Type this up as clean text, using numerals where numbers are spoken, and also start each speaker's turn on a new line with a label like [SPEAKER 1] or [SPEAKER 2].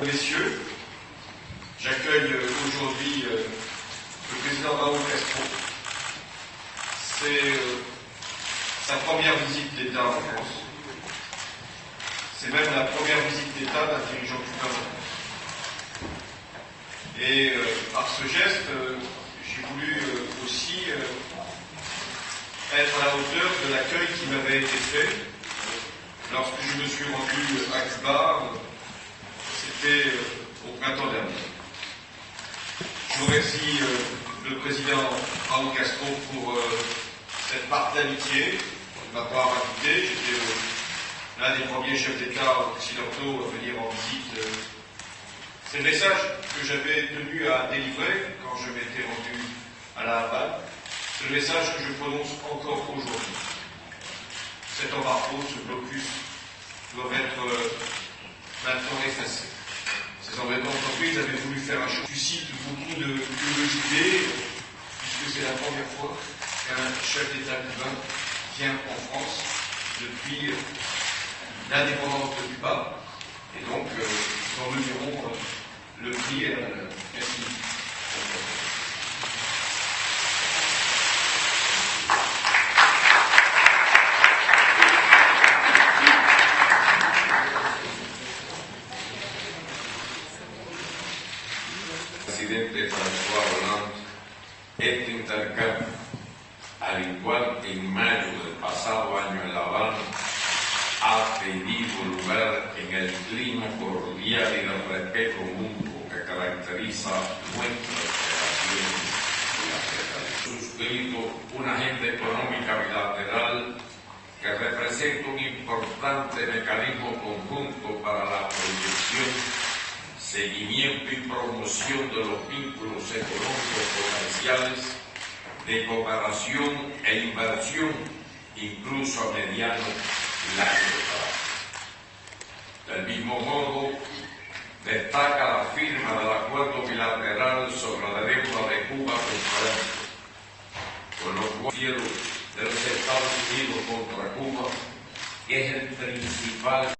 [SPEAKER 1] Messieurs, j'accueille aujourd'hui le président Raúl Castro. C'est sa première visite d'État en France. C'est même la première visite d'État d'un dirigeant cubain en France. Et par ce geste, j'ai voulu aussi être à la hauteur de l'accueil qui m'avait été fait lorsque je me suis rendu à Cuba. C'était au printemps dernier. Je remercie le président Raúl Castro pour cette marque d'amitié, de m'avoir invité. J'étais l'un des premiers chefs d'État occidentaux à venir en visite. C'est le message que j'avais tenu à délivrer quand je m'étais rendu à La Havane. C'est le message que je prononce encore aujourd'hui. Cet embargo, ce blocus, doivent être maintenant effacés. Ces embêtantes entreprises avaient voulu faire un choix qui suscite beaucoup de curiosité, puisque c'est la première fois qu'un chef d'État cubain vient en France depuis l'indépendance de Cuba. Et donc, nous en mesurons le prix et la valeur. Merci.
[SPEAKER 2] Presidente François Hollande, este intercambio, al igual que en mayo del pasado año en La Habana, ha tenido lugar en el clima cordial y de respeto mutuo que caracteriza nuestras relaciones bilaterales. Suscrito una agenda económica bilateral que representa un importante mecanismo conjunto para la proyección, seguimiento y promoción de los vínculos económicos comerciales, de cooperación e inversión, incluso a mediano y largo plazo. Del mismo modo, destaca la firma del acuerdo bilateral sobre la deuda de Cuba con Francia, con lo cual el de los Estados Unidos contra Cuba es el principal